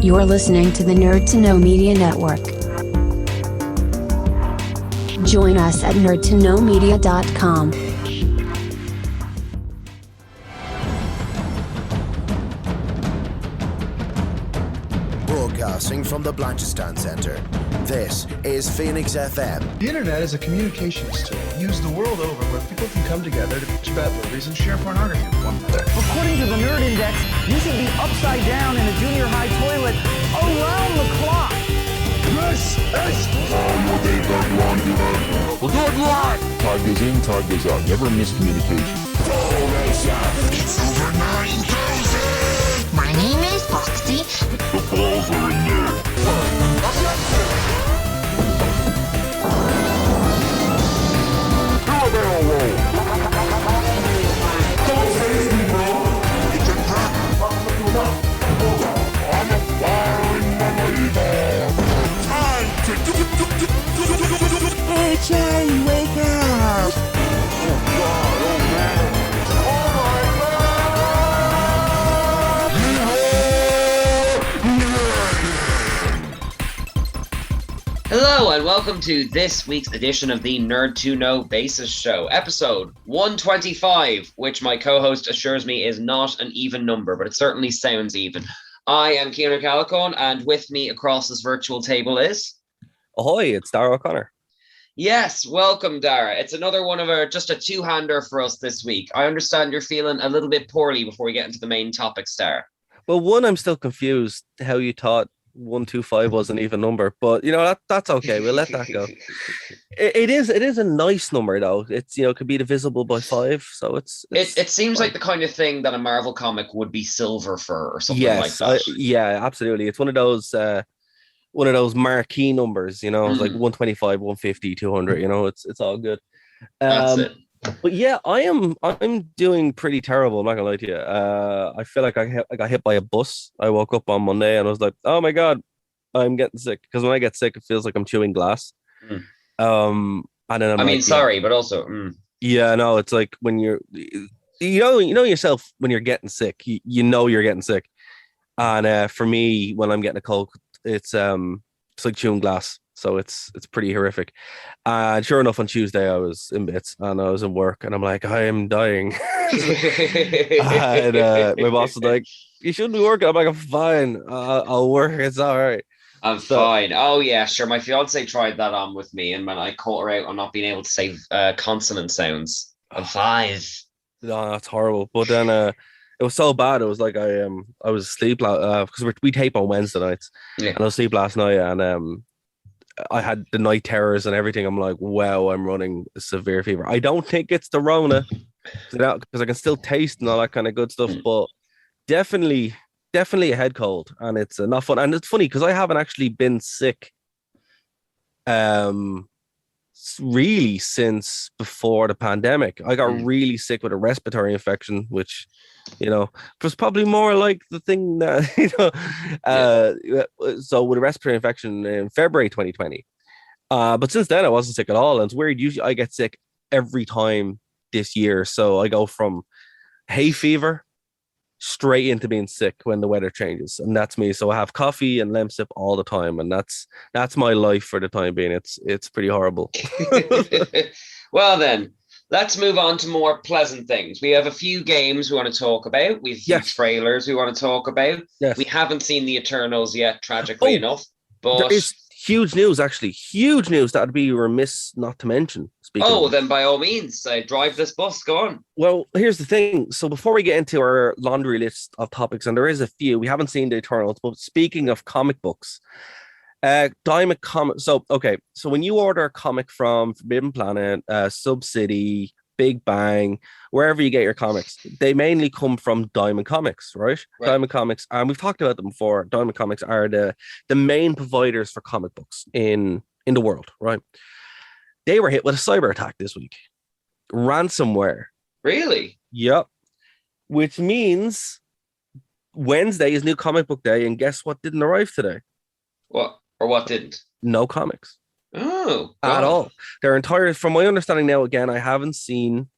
You're listening to the Nerd to Know Media Network. Join us at nerdtoknowmedia.com. Broadcasting from the Blanchistan Center, this is Phoenix FM. The internet is a communications tool used the world over where people can come together to bitch about movies and share pornography with one another. According to the Nerd Index, you should be upside down in a junior high toilet around the clock. This is We'll do it live! Time goes in, time goes out. Never miscommunication. It's over 9,000! My name is Foxy. The balls are in there. Do a barrel roll. Don't face me, bro. It's a trap. I'm a firing believer. Time to Hey, Charlie, wake up. Oh, God, oh, man. Oh, my God. Hello and welcome to this week's edition of the Nerd to Know Basis Show, episode 125, which my co-host assures me is not an even number, but it certainly sounds even. I am Ciaran Calicon, and with me across this virtual table is... Ahoy, it's Dara O'Connor. Yes, welcome, Dara. It's another one of our, just a two-hander for us this week. I understand you're feeling a little bit poorly before we get into the main topics, Dara. Well, one, I'm still confused how you thought 125 was an even number, but you know that's okay. We'll let that go. It is a nice number though. It's it could be divisible by 5, so it's it seems like the kind of thing that a Marvel comic would be silver for or something like that. Yeah, absolutely. It's one of those marquee numbers. It's like 125, 150, 200. It's all good. That's it. But yeah, I'm doing pretty terrible. I'm not gonna lie to you. I feel like I got hit by a bus. I woke up on Monday and I was like, oh my God, I'm getting sick. Because when I get sick, it feels like I'm chewing glass. And then I'm sorry, but also yeah, no, it's like when you're you know yourself when you're getting sick, you know you're getting sick. And for me, when I'm getting a cold, it's like chewing glass. So it's pretty horrific. And sure enough, on Tuesday, I was in bits and I was in work and I'm like, I am dying. And my boss was like, you shouldn't be working. I'm like, I'm fine. I'll work. It's all right. I'm fine. Oh, yeah, sure. My fiance tried that on with me. And when I caught her out on not being able to say consonant sounds, I'm fine. No, that's horrible. But then it was so bad. It was like I was asleep because we tape on Wednesday nights. Yeah. And I was asleep last night and I had the night terrors and everything. I'm like, wow, I'm running a severe fever. I don't think it's the Rona because I can still taste and all that kind of good stuff, but definitely a head cold, and it's not fun. And it's funny because I haven't actually been sick really since before the pandemic. I got really sick with a respiratory infection, which was probably more like the thing that so with a respiratory infection in February 2020, but since then I wasn't sick at all. And it's weird, usually I get sick every time this year, so I go from hay fever straight into being sick when the weather changes, and that's me. So I have coffee and Lemsip all the time, and that's my life for the time being. It's pretty horrible. Well then, let's move on to more pleasant things. We have a few games we want to talk about. We have a few trailers we want to talk about. Yes. We haven't seen the Eternals yet, tragically enough. But there is huge news, actually. Huge news that I'd be remiss not to mention. Then by all means, drive this bus. Go on. Well, here's the thing. So before we get into our laundry list of topics, and there is a few, we haven't seen the Eternals, but speaking of comic books, Diamond Comic. So when you order a comic from Forbidden Planet, Subsidy, Big Bang, wherever you get your comics, they mainly come from Diamond Comics, right? Diamond Comics, and we've talked about them before. Diamond Comics are the main providers for comic books in the world, right? They were hit with a cyber attack this week. Ransomware. Really? Yep. Which means Wednesday is New Comic Book Day, and guess what didn't arrive today? What? Or what didn't? No comics. Oh. At all. Their entire, from my understanding now, again, I haven't seen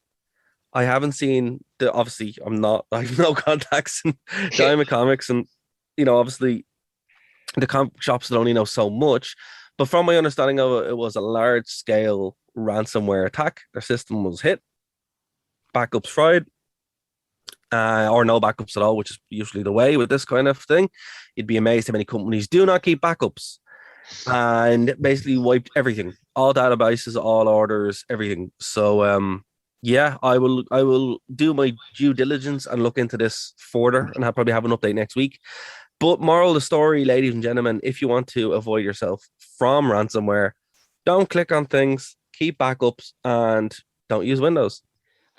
the, obviously I have no contacts in Diamond Comics, and obviously the comic shops that only know so much. But from my understanding of it, it was a large scale ransomware attack. Their system was hit, backups fried, or no backups at all, which is usually the way with this kind of thing. You'd be amazed how many companies do not keep backups, and basically wiped everything, all databases, all orders, everything. So yeah, I will do my due diligence and look into this further, and I'll probably have an update next week. But moral of the story, ladies and gentlemen, if you want to avoid yourself from ransomware, don't click on things, keep backups, and don't use Windows.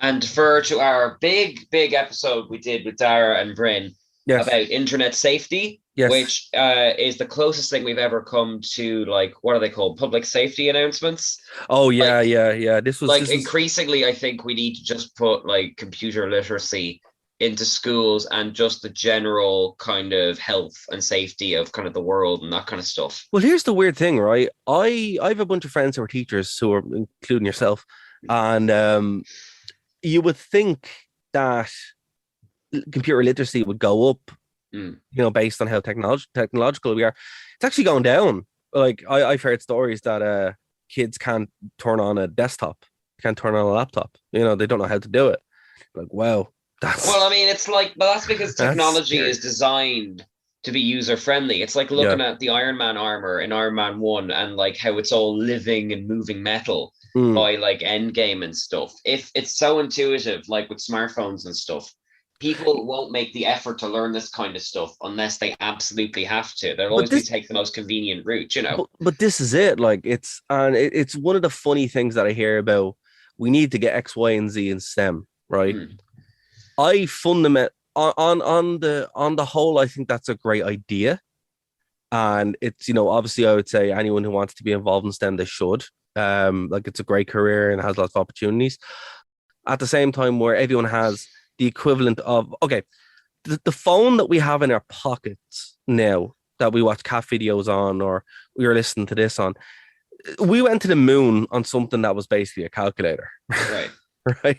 And defer to our big episode we did with Dara and Bryn about internet safety, which is the closest thing we've ever come to, like, what are they called? Public safety announcements. Oh, yeah, yeah. This was increasingly, I think we need to just put like computer literacy into schools and just the general kind of health and safety of kind of the world and that kind of stuff. Well, here's the weird thing, right? I have a bunch of friends who are teachers, who are including yourself, and you would think that computer literacy would go up, based on how technological we are. It's actually going down. Like I've heard stories that kids can't turn on a desktop, can't turn on a laptop. They don't know how to do it. Like, wow. Well, I mean, it's like, but that's because technology is designed to be user friendly. It's like looking at the Iron Man armor in Iron Man 1 and like how it's all living and moving metal by like Endgame and stuff. If it's so intuitive, like with smartphones and stuff, people won't make the effort to learn this kind of stuff unless they absolutely have to. They'll always take the most convenient route, But this is it. Like it's one of the funny things that I hear about. We need to get X, Y, and Z in STEM, right? I fundament on the whole, I think that's a great idea, and it's obviously I would say anyone who wants to be involved in STEM, they should. Like it's a great career and has lots of opportunities. At the same time, where everyone has the equivalent of the phone that we have in our pockets now that we watch cat videos on, or we were listening to this on. We went to the moon on something that was basically a calculator, right? Right.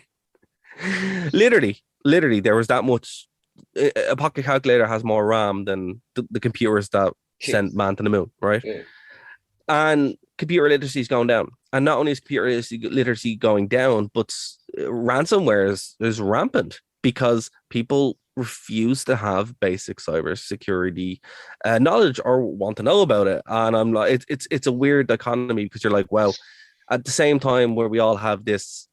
Literally, there was that much. A pocket calculator has more RAM than the computers that sent man to the moon, right? Yeah. And computer literacy is going down. And not only is computer literacy going down, but ransomware is rampant because people refuse to have basic cybersecurity knowledge or want to know about it. And I'm like, it's a weird dichotomy because you're like, well, at the same time where we all have this.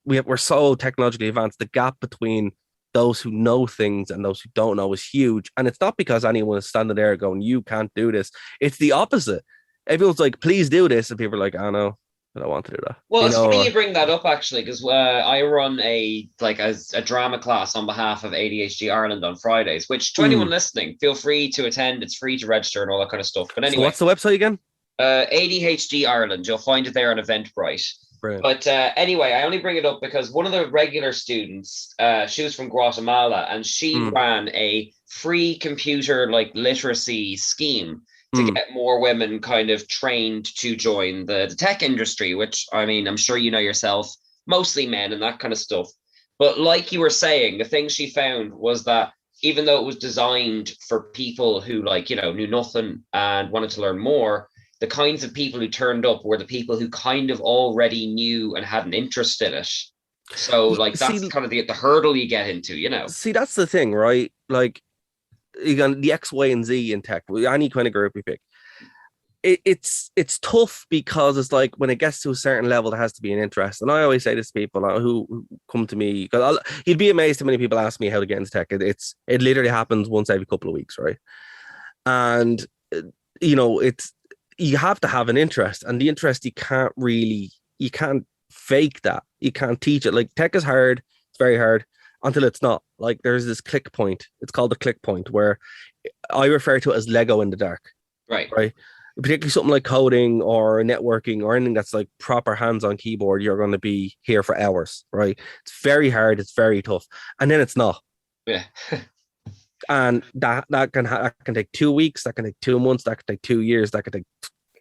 We're so technologically advanced. The gap between those who know things and those who don't know is huge. And it's not because anyone is standing there going, you can't do this. It's the opposite. Everyone's like, please do this. And people are like, I know, I don't want to do that. Well, it's funny you bring that up, actually, because I run a drama class on behalf of ADHD Ireland on Fridays, which to anyone listening, feel free to attend. It's free to register and all that kind of stuff. But anyway. So what's the website again? ADHD Ireland. You'll find it there on Eventbrite. Brilliant. But anyway, I only bring it up because one of the regular students, she was from Guatemala, and she ran a free computer literacy scheme to get more women kind of trained to join the tech industry, which, I mean, I'm sure you know yourself, mostly men and that kind of stuff. But like you were saying, the thing she found was that even though it was designed for people who knew nothing and wanted to learn more, the kinds of people who turned up were the people who kind of already knew and had an interest in it. So that's kind of the hurdle you get into, See, that's the thing, right? Like, again, the X, Y, and Z in tech, any kind of group we pick, it's tough because it's like when it gets to a certain level, there has to be an interest. And I always say this to people who come to me, because you'd be amazed how many people ask me how to get into tech. It literally happens once every couple of weeks, right? And you have to have an interest, and the interest you can't fake that. You can't teach it. Like, tech is hard. It's very hard until it's not. Like, there's this click point. It's called the click point, where I refer to it as Lego in the dark. Right. Particularly something like coding or networking or anything that's like proper hands-on keyboard, you're going to be here for hours, right? It's very hard. It's very tough. And then it's not. Yeah. And that can take 2 weeks, that can take 2 months, that can take 2 years, that can take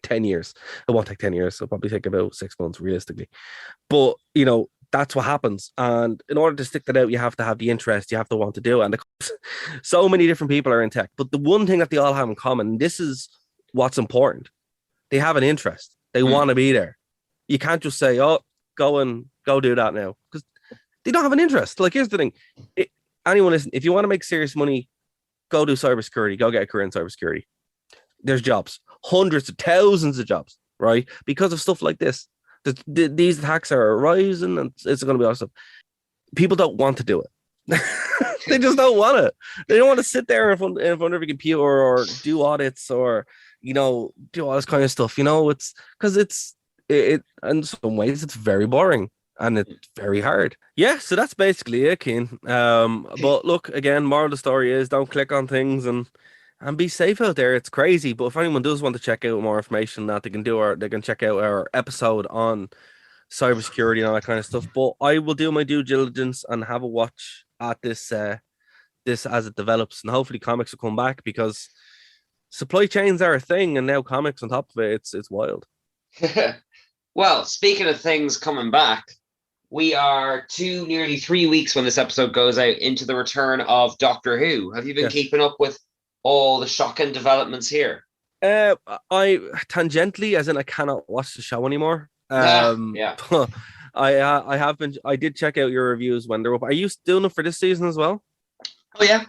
10 years. It won't take 10 years. It'll probably take about 6 months realistically. But, that's what happens. And in order to stick that out, you have to have the interest, you have to want to do it. And so many different people are in tech, but the one thing that they all have in common, and this is what's important, they have an interest. They want to be there. You can't just say, oh, go do that now, because they don't have an interest. Like, here's the thing. Anyone listen, if you want to make serious money, go do cybersecurity, go get a career in cybersecurity. There's jobs, hundreds of thousands of jobs, right? Because of stuff like this. These attacks are rising, and it's going to be awesome. People don't want to do it. They just don't want it. They don't want to sit there in front of a computer or do audits or, do all this kind of stuff. It's because it in some ways it's very boring and it's very hard. Yeah, so that's basically it, Keen. But look, again, moral of the story is don't click on things and be safe out there. It's crazy. But if anyone does want to check out more information that they can check out our episode on cybersecurity and all that kind of stuff. But I will do my due diligence and have a watch at this as it develops, and hopefully comics will come back, because supply chains are a thing, and now comics on top of it, it's wild. Well, speaking of things coming back, we are nearly 3 weeks when this episode goes out into the return of Doctor Who. Have you been keeping up with all the shocking developments here? I tangentially, as in I cannot watch the show anymore. Yeah. I have been. I did check out your reviews when they're up. Are you doing them for this season as well? Oh yeah.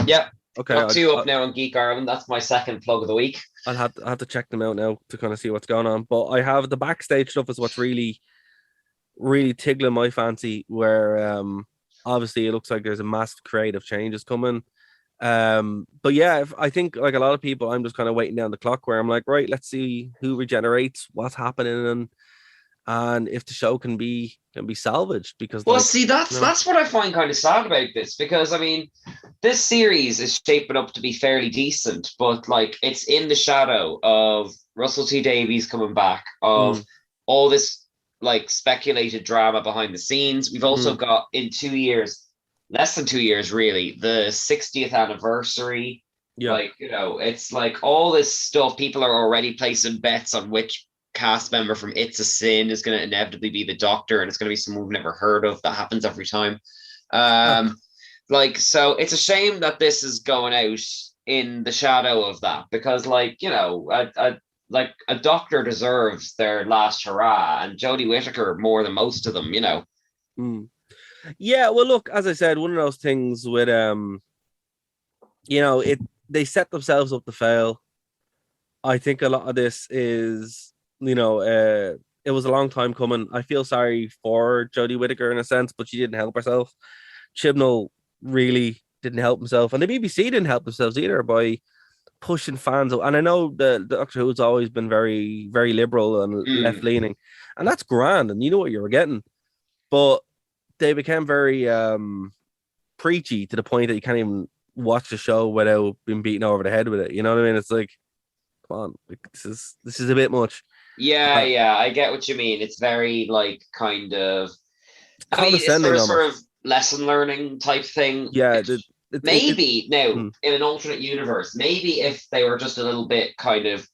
Okay, Got two up now on Geek Ireland. That's my second plug of the week. I'll have to check them out now to kind of see what's going on. But I have the backstage stuff is what's really, really tickling my fancy. Where obviously it looks like there's a massive creative changes coming. But yeah, I think like a lot of people, I'm just kind of waiting down the clock where I'm like, right, let's see who regenerates, what's happening, and if the show can be salvaged. Because that's what I find kind of sad about this, because I mean, this series is shaping up to be fairly decent, but like it's in the shadow of Russell T Davies coming back, of all this like speculated drama behind the scenes. We've also got in 2 years, less than 2 years really, the 60th anniversary. Yeah. Like, it's like all this stuff, people are already placing bets on which cast member from It's a Sin is going to inevitably be the Doctor, and it's going to be someone we've never heard of. That happens every time. So it's a shame that this is going out in the shadow of that, because a Doctor deserves their last hurrah, and Jodie Whittaker more than most of them, Yeah, well, look, as I said, one of those things with they set themselves up to fail. I think a lot of this is, it was a long time coming. I feel sorry for Jodie Whittaker in a sense, but she didn't help herself. Chibnall really didn't help himself, and the BBC didn't help themselves either by pushing fans. And I know the Doctor Who's always been very, very liberal and left leaning, and that's grand, and you know what you were getting, but they became very preachy to the point that you can't even watch the show without being beaten over the head with it. You know what I mean? It's like, come on, this is a bit much. Yeah, I get what you mean. It's very like kind of condescending, it's sort of lesson learning type thing. Yeah, maybe in an alternate universe, maybe if they were just a little bit kind of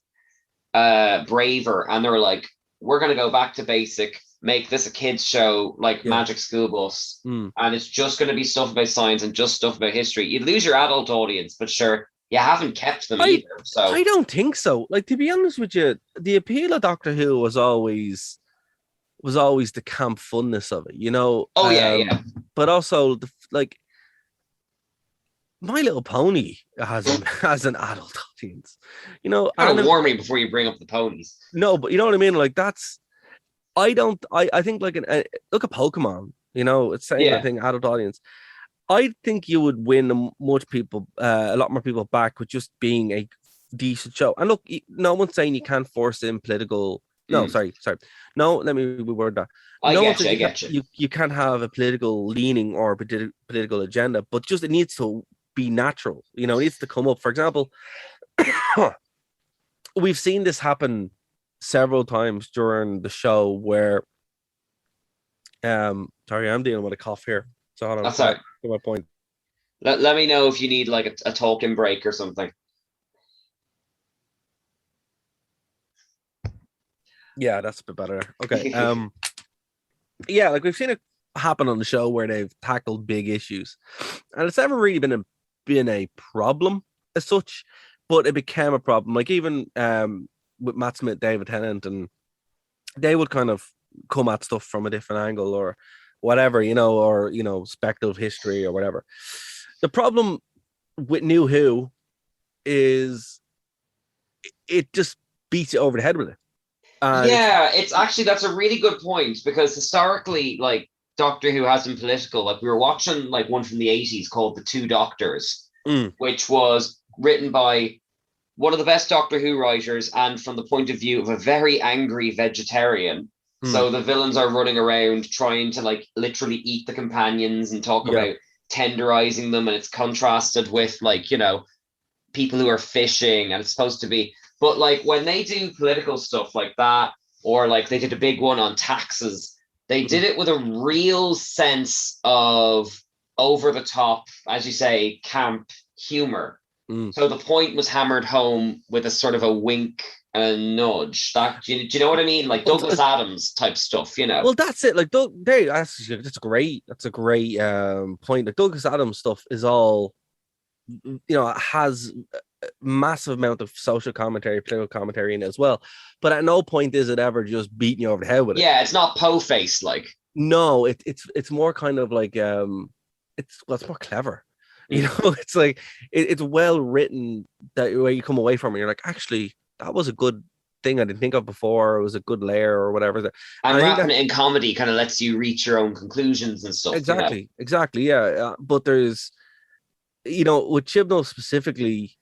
braver, and they were like, we're going to go back to basic, make this a kids show like Magic School Bus, and it's just going to be stuff about science and just stuff about history. You'd lose your adult audience, but sure, you haven't kept them either. So I don't think so. Like, to be honest with you, the appeal of Doctor Who was always the camp funness of it, Oh yeah. But also My Little Pony has an adult audience, Kind of warn me before you bring up the ponies. No, but you know what I mean. Like I think like look at Pokemon. It's saying I think adult audience. I think you would win a lot more people back with just being a decent show. And look, no one's saying you can't force in political. No, sorry. No, let me reword that. I get you. You can't have a political leaning or a political agenda, but just it needs to be natural. It needs to come up. For example, we've seen this happen several times during the show where sorry, I'm dealing with a cough here. So hold on. That's right. My point. Let me know if you need like a talking break or something. Yeah, that's a bit better. Okay. Yeah, like we've seen happen on the show where they've tackled big issues, and it's never really been a problem as such, but it became a problem. Like even with Matt Smith, David Tennant, and they would kind of come at stuff from a different angle or whatever, or speculative history or whatever. The problem with New Who is it just beats you over the head with it. It's actually, that's a really good point, because historically, like, Doctor Who has been political. Like, we were watching like one from the 80s called The Two Doctors, which was written by one of the best Doctor Who writers, and from the point of view of a very angry vegetarian. So the villains are running around trying to like literally eat the companions and talk about tenderizing them, and it's contrasted with like, people who are fishing, and it's supposed to be, but like when they do political stuff like that, or like they did a big one on taxes, they did it with a real sense of over the top, as you say, camp humor. So the point was hammered home with a sort of a wink and a nudge. That do you know what I mean? Like Douglas Adams type stuff, Well, that's it. Like that's great. That's a great point. Like Douglas Adams stuff is all, it has a massive amount of social commentary, political commentary in it as well. But at no point is it ever just beating you over the head with it. Yeah, it's not po-faced like. No, it's more kind of like it's more clever. It's like it's well written that where you come away from it, you're like, actually, that was a good thing I didn't think of before. It was a good layer or whatever. And wrapping it in comedy kind of lets you reach your own conclusions and stuff. Exactly. Yeah. But there's, with Chibnall specifically,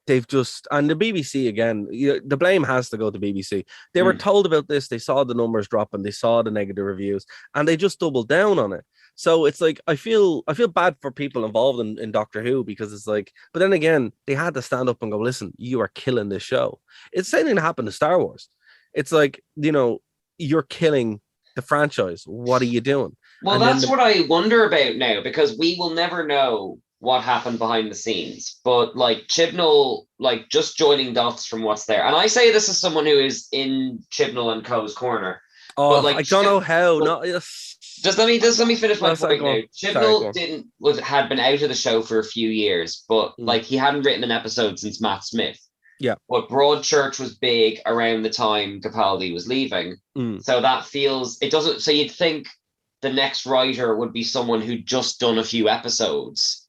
they've just, and the BBC again, the blame has to go to BBC. They were told about this. They saw the numbers drop and they saw the negative reviews, and they just doubled down on it. So it's like, I feel bad for people involved in Doctor Who, because it's like, but then again, they had to stand up and go, listen, you are killing this show. It's the same thing that happened to Star Wars. It's like, you're killing the franchise. What are you doing? Well, that's what I wonder about now, because we will never know what happened behind the scenes. But like Chibnall, like just joining dots from what's there. And I say this as someone who is in Chibnall and Co.'s corner. Oh, but like, I don't know how. Just let me finish my point now. Chibnall had been out of the show for a few years, but like he hadn't written an episode since Matt Smith. Yeah. But Broadchurch was big around the time Capaldi was leaving. So that feels, it doesn't, so you'd think the next writer would be someone who'd just done a few episodes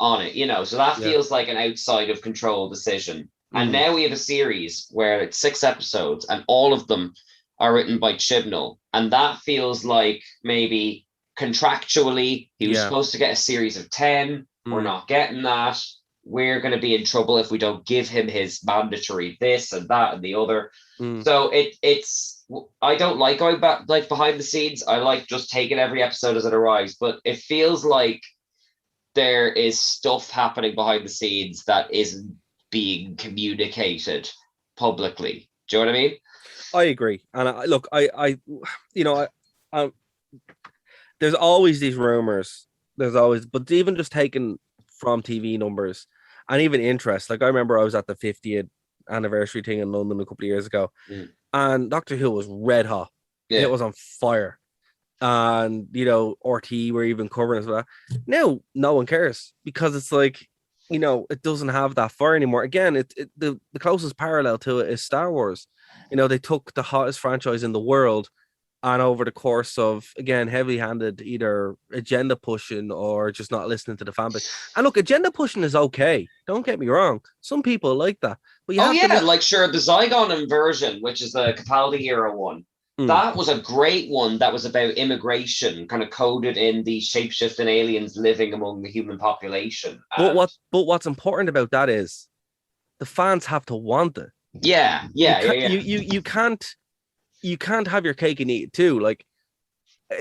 on it, so that feels like an outside of control decision. And now we have a series where it's 6 episodes and all of them are written by Chibnall, and that feels like maybe contractually he was supposed to get a series of 10. We're not getting that. We're going to be in trouble if we don't give him his mandatory this and that and the other. So it's I don't like going back like behind the scenes. I like just taking every episode as it arrives, but it feels like there is stuff happening behind the scenes that isn't being communicated publicly. Do you know what I mean? I agree, and there's always these rumors. There's always, but even just taken from TV numbers and even interest. Like I remember I was at the 50th anniversary thing in London a couple of years ago, and Doctor Who was red hot. It was on fire, and RT were even covering as well. Now no one cares, because it's like, it doesn't have that fire anymore. Again, the closest parallel to it is Star Wars. They took the hottest franchise in the world, and over the course of, again, heavy-handed either agenda pushing or just not listening to the fan base. And look, agenda pushing is okay. Don't get me wrong. Some people like that. But the Zygon inversion, which is the Capaldi era one, that was a great one. That was about immigration, kind of coded in the shape-shifting aliens living among the human population. But what's important about that is the fans have to want it. You can't have your cake and eat it too. Like,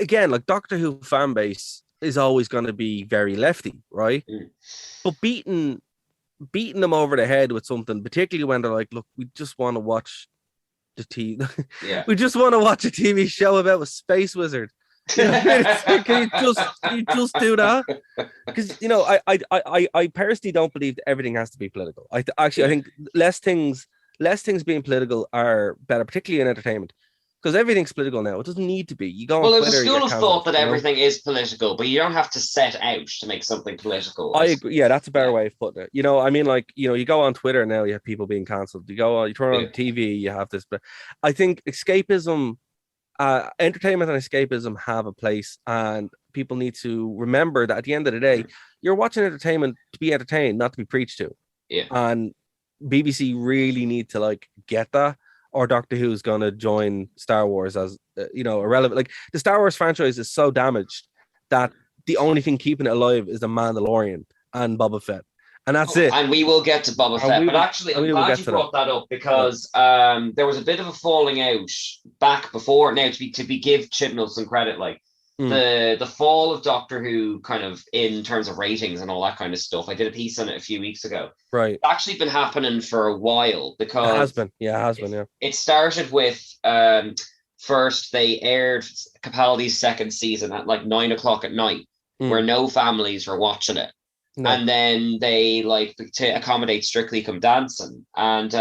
again, like Doctor Who fan base is always going to be very lefty, right? But beating them over the head with something, particularly when they're like, look, we just want to watch the TV. We just want to watch a TV show about a space wizard. Can you just do that? Because I personally don't believe that everything has to be political. I think less things being political are better, particularly in entertainment. because everything's political now. It doesn't need to be. You go on Well, there's Twitter, a you school get of cancelled, thought that everything is political, but you don't have to set out to make something political. I agree. Yeah, that's a better Yeah. way of putting it. I mean, like, you go on Twitter now, you have people being cancelled. You turn on Yeah. TV, you have this. But I think escapism, entertainment and escapism have a place, and people need to remember that at the end of the day, you're watching entertainment to be entertained, not to be preached to. Yeah. And BBC really need to like get that, or Doctor Who's going to join Star Wars as irrelevant. Like the Star Wars franchise is so damaged that the only thing keeping it alive is the Mandalorian and Boba Fett, and that's it. And we will get to Boba Fett, but actually, I'm glad you brought that up because there was a bit of a falling out back before. Now, to give Chibnall some credit, like the fall of Doctor Who, kind of in terms of ratings and all that kind of stuff. I did a piece on it a few weeks ago. Right, it's actually been happening for a while because it has been. Yeah, it has been. Yeah, it started with first they aired Capaldi's second season at like 9:00 at night, where no families were watching it. No. And then they like to accommodate Strictly Come Dancing, and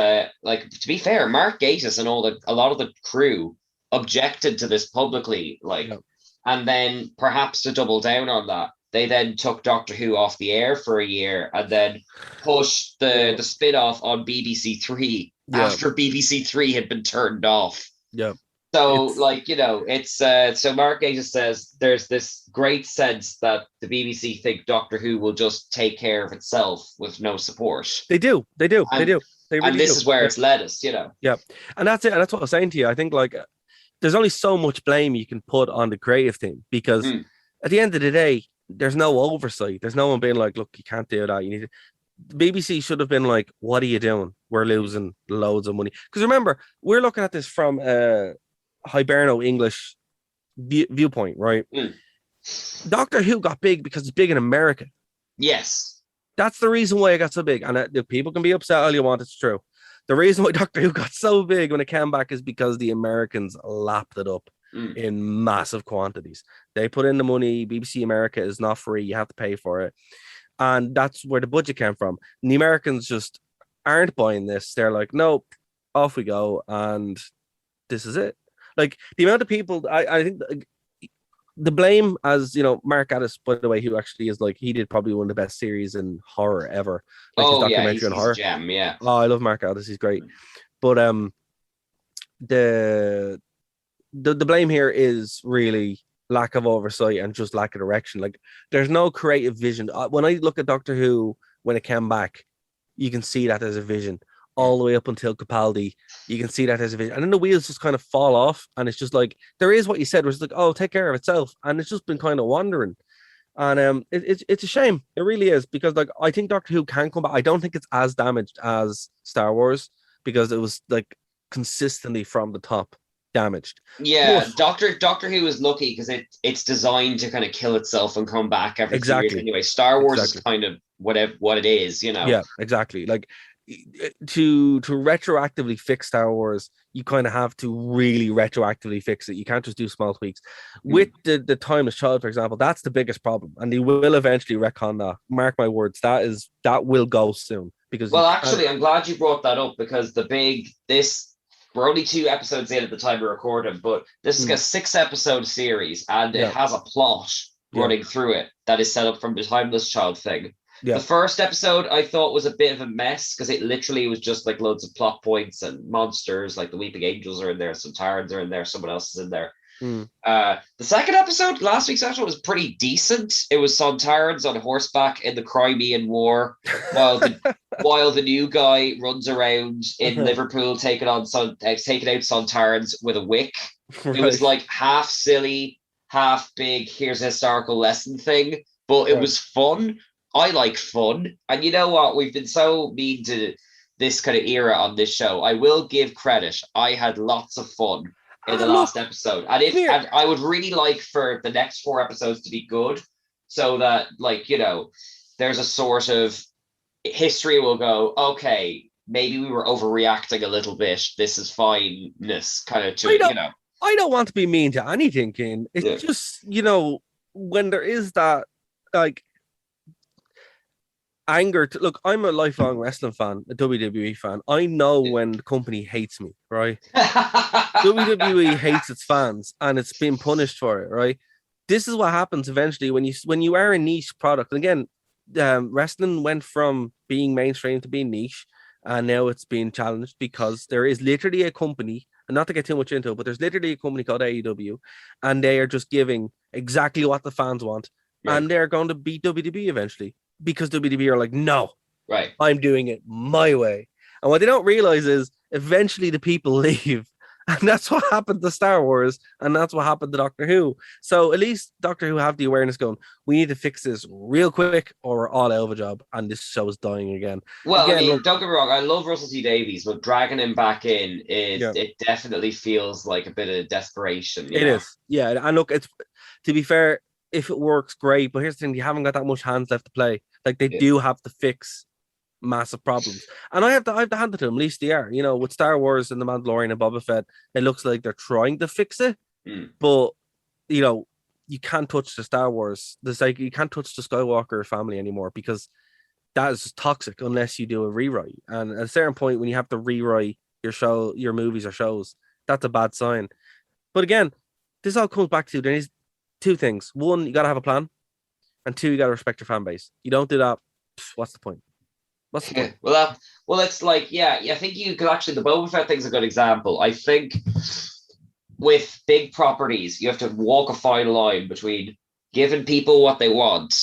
like to be fair, Mark Gatiss and a lot of the crew objected to this publicly, like, and then perhaps to double down on that, they then took Doctor Who off the air for a year and then pushed the spin-off on BBC Three after BBC Three had been turned off. Yeah. So, it's so Mark Gatiss says there's this great sense that the BBC think Doctor Who will just take care of itself with no support. They do. They really and this is where it's led us, Yeah, and that's it. And that's what I was saying to you. I think like there's only so much blame you can put on the creative team because at the end of the day, there's no oversight. There's no one being like, look, you can't do that. You need to. The BBC should have been like, what are you doing? We're losing loads of money. Because remember, we're looking at this from Hiberno English viewpoint, right? Doctor Who got big because it's big in America. Yes. That's the reason why it got so big. And the people can be upset all you want, it's true. The reason why Doctor Who got so big when it came back is because the Americans lapped it up in massive quantities. They put in the money. BBC America is not free. You have to pay for it. And that's where the budget came from. And the Americans just aren't buying this. They're like, nope, off we go. And this is it. Like the amount of people, I think the blame, as Mark Gatiss, by the way, who actually is like, he did probably one of the best series in horror ever. Like his documentary on horror. Gem, yeah. Oh, I love Mark Gatiss. He's great. But the blame here is really lack of oversight and just lack of direction. Like there's no creative vision. When I look at Doctor Who when it came back, you can see that there's a vision. All the way up until Capaldi, you can see that there's a vision, and then the wheels just kind of fall off, and it's just like there is what you said, where it's like, oh, take care of itself, and it's just been kind of wandering, and it's a shame. It really is, because like I think Doctor Who can come back. I don't think it's as damaged as Star Wars because it was like consistently from the top damaged. Yeah, Doctor Who is lucky because it's designed to kind of kill itself and come back every few years anyway. Star Wars is kind of what it is, Yeah, exactly. Like to retroactively fix Star Wars, you kind of have to really retroactively fix it. You can't just do small tweaks. With the Timeless Child, for example, that's the biggest problem, and they will eventually retcon that. Mark my words, that will go soon. Because actually, I'm glad you brought that up because we're only 2 episodes in at the time of recording, but this is a 6-episode series, and it has a plot running through it that is set up from the Timeless Child thing. Yeah. The first episode I thought was a bit of a mess because it literally was just like loads of plot points and monsters, like the Weeping Angels are in there, some Tarans are in there, someone else is in there. The second episode, last week's episode, was pretty decent. It was Sontarans on horseback in the Crimean War, while the new guy runs around in Liverpool taking out Sontarans with a wick. Right. It was like half silly, half big. Here's a historical lesson thing, but it was fun. I like fun, and you know what? We've been so mean to this kind of era on this show. I will give credit. I had lots of fun in the last episode, and I would really like for the next 4 episodes to be good, so that there's a sort of history will go, okay, maybe we were overreacting a little bit. This is fineness kind of to it, I don't want to be mean to anything, Ken. It's just when there is that like. anger. Look, I'm a lifelong wrestling fan, a WWE fan. I know when the company hates me, right? WWE hates its fans, and it's been punished for it, right? This is what happens eventually when you are a niche product. And again, wrestling went from being mainstream to being niche, and now it's being challenged because there is literally a company, and not to get too much into it, but there's literally a company called AEW, and they are just giving exactly what the fans want, and they're going to beat WWE eventually because WWE are like, no, Right. I'm doing it my way. And what they don't realize is eventually the people leave. And that's what happened to Star Wars, and that's what happened to Doctor Who. So at least Doctor Who have the awareness going, we need to fix this real quick or we're all out of a job, and this show is dying again. Well, again, I mean, look, don't get me wrong, I love Russell T Davies, but dragging him back in it definitely feels like a bit of desperation. It is. Yeah. And look, it's, to be fair, if it works, great. But here's the thing, you haven't got that much hands left to play. Like, they do have to fix massive problems. And I have to hand it to them, at least they are. You know, with Star Wars and The Mandalorian and Boba Fett, it looks like they're trying to fix it. But, you know, you can't touch the Star Wars. There's like, you can't touch the Skywalker family anymore because that is toxic unless you do a rewrite. And at a certain point, when you have to rewrite your movies or shows, that's a bad sign. But again, this all comes back to, there is two things. One, you got to have a plan. And two, you got to respect your fan base. You don't do that, what's the point? What's the point? Well, it's like, I think you could actually, the Boba Fett thing's a good example. I think with big properties, you have to walk a fine line between giving people what they want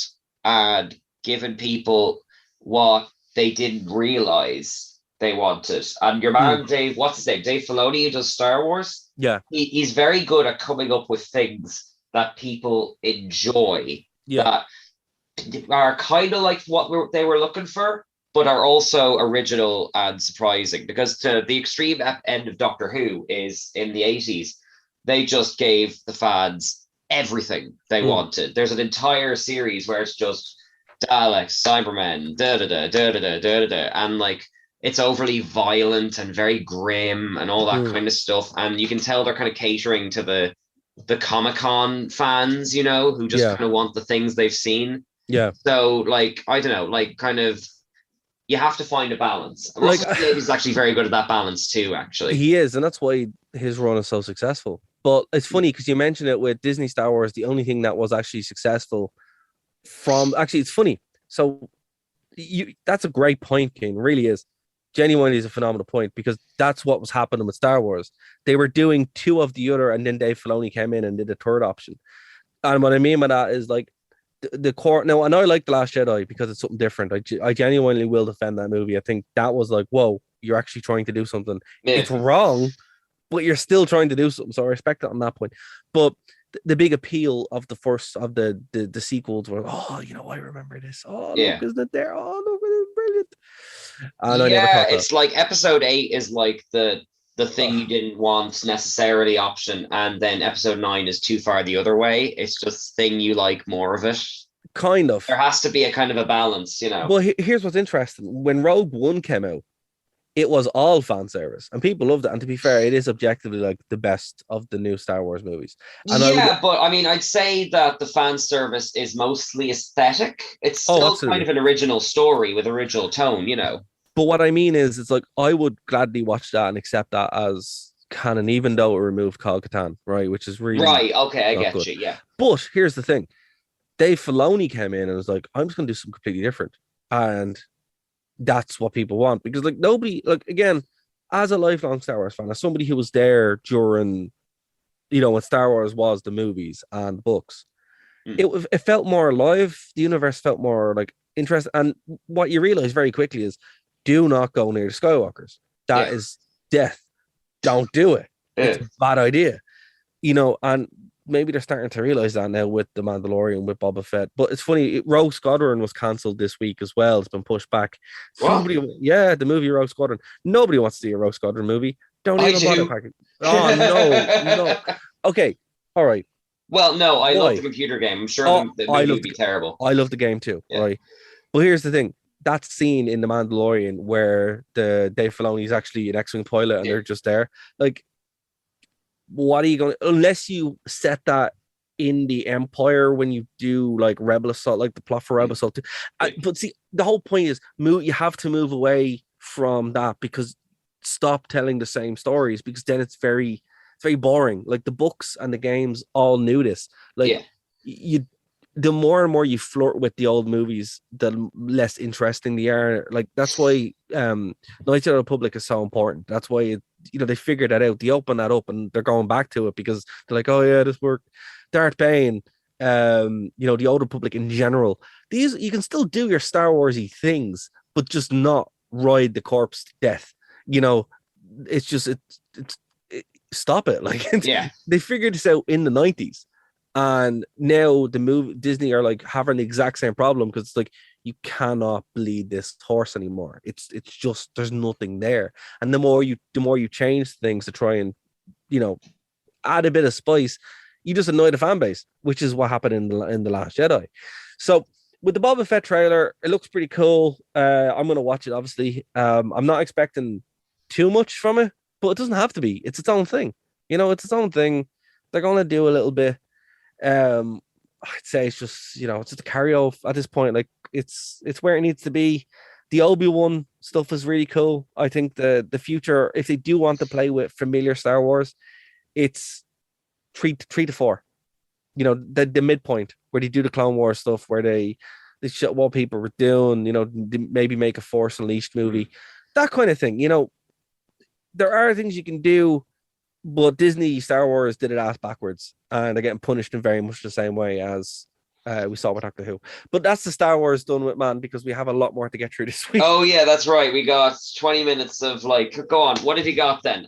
and giving people what they didn't realize they wanted. And your man, Dave, what's his name? Dave Filoni, who does Star Wars. Yeah. He's very good at coming up with things that people enjoy. That are kind of like what they were looking for, but are also original and surprising. Because to the extreme end of Doctor Who is in the 80s, they just gave the fans everything they wanted. There's an entire series where it's just Daleks, Cybermen, and like it's overly violent and very grim and all that kind of stuff. And you can tell they're kind of catering to the Comic-Con fans, you know, who just kind of want the things they've seen. Yeah. So, like, I don't know, like, kind of, you have to find a balance. Like, Russell is actually very good at that balance too, actually. He is, and that's why his run is so successful. But it's funny because you mentioned it with Disney Star Wars, the only thing that was actually successful it's funny. So, that's a great point, Kane, really is. Genuinely is a phenomenal point because that's what was happening with Star Wars. They were doing two of the other, and then Dave Filoni came in and did a third option. And what I mean by that is like the core. Now, and I like The Last Jedi because it's something different. I genuinely will defend that movie. I think that was like, whoa, you're actually trying to do something. Yeah. It's wrong, but you're still trying to do something. So I respect it on that point. But the big appeal of the first of the sequels were, oh, you know, I remember this. Oh, look, isn't it there? Oh, look, it's brilliant. And it's like episode 8 is like the thing you didn't want necessarily option, and then episode 9 is too far the other way. It's just thing you like more of it. Kind of. There has to be a kind of a balance, you know. Well, here's what's interesting. When Rogue One came out, it was all fan service and people loved it. And to be fair, it is objectively like the best of the new Star Wars movies. And but I mean, I'd say that the fan service is mostly aesthetic. It's still kind of an original story with original tone, you know. But what I mean is, it's like, I would gladly watch that and accept that as canon, even though it removed Kal-Katan, right? Which is really... Right, okay, I get good. You, yeah. But here's the thing. Dave Filoni came in and was like, I'm just going to do something completely different. And that's what people want. Because, like, nobody... Like, again, as a lifelong Star Wars fan, as somebody who was there during, you know, when Star Wars was the movies and books, it felt more alive. The universe felt more, like, interesting. And what you realize very quickly is, do not go near the Skywalkers. That is death. Don't do it. It's a bad idea. You know, and maybe they're starting to realize that now with The Mandalorian, with Boba Fett. But it's funny, Rogue Squadron was cancelled this week as well. It's been pushed back. The movie Rogue Squadron. Nobody wants to see a Rogue Squadron movie. Don't even bother packing. Oh, no. Okay, all right. Well, no, I love the computer game. I'm sure the movie would be terrible. I love the game too, right? But here's the thing. That scene in The Mandalorian where the Dave Filoni is actually an X-Wing pilot and they're just there. Like, what are you going to... Unless you set that in the Empire when you do like Rebel Assault, like the plot for Rebel Assault 2. But see, the whole point is you have to move away from that, because stop telling the same stories, because then it's very boring. Like the books and the games all knew this. Like the more and more you flirt with the old movies, the less interesting they are. Like that's why Knights of the Republic is so important. That's why they figured that out. They opened that up and they're going back to it because they're like, oh yeah, this worked. Darth Bane, the Old Republic in general. These you can still do your Star Warsy things, but just not ride the corpse to death. It's just stop it. Like they figured this out in the 90s. And now Disney are like having the exact same problem, because it's like you cannot bleed this horse anymore. It's just there's nothing there. And the more you change things to try and add a bit of spice, you just annoy the fan base, which is what happened in the Last Jedi. So with the Boba Fett trailer, it looks pretty cool. I'm gonna watch it. Obviously, I'm not expecting too much from it, but it doesn't have to be. It's its own thing. It's its own thing. They're gonna do a little bit. I'd say it's just it's just a carry off at this point. Like it's where it needs to be. The Obi-Wan stuff is really cool. I think the future, if they do want to play with familiar Star Wars, it's 3 to 4. The midpoint where they do the Clone Wars stuff, where they shut what people were doing. Maybe make a Force Unleashed movie, that kind of thing. There are things you can do. But Disney Star Wars did it ass backwards, and they're getting punished in very much the same way as we saw with Doctor Who. But that's the Star Wars done with, man, because we have a lot more to get through this week. Oh yeah, that's right. We got 20 minutes of go on. What have you got then?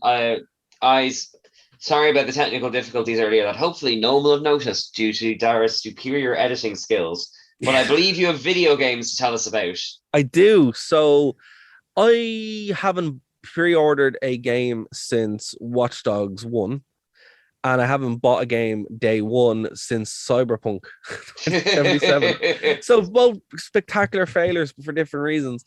Sorry about the technical difficulties earlier that hopefully no one will have noticed due to Dara's superior editing skills. But I believe you have video games to tell us about. I do. So I haven't pre-ordered a game since Watch Dogs 1, and I haven't bought a game day one since Cyberpunk 77. So both spectacular failures for different reasons.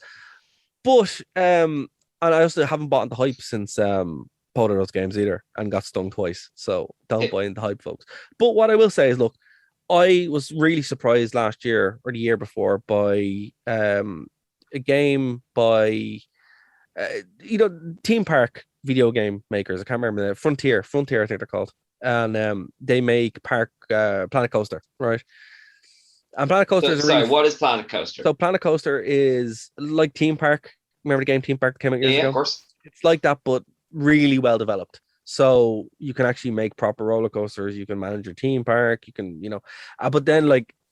But and I also haven't bought the hype since both of those games either, and got stung twice. So don't buy into hype, folks. But what I will say is, look, I was really surprised last year or the year before by a game by Theme Park video game makers. I can't remember the Frontier, I think they're called, and they make Planet Coaster, right? And Planet Coaster what is Planet Coaster? So Planet Coaster is like Theme Park. Remember the game Theme Park that came out years ago? Yeah, of course. It's like that, but really well developed. So you can actually make proper roller coasters. You can manage your theme park. You can, but then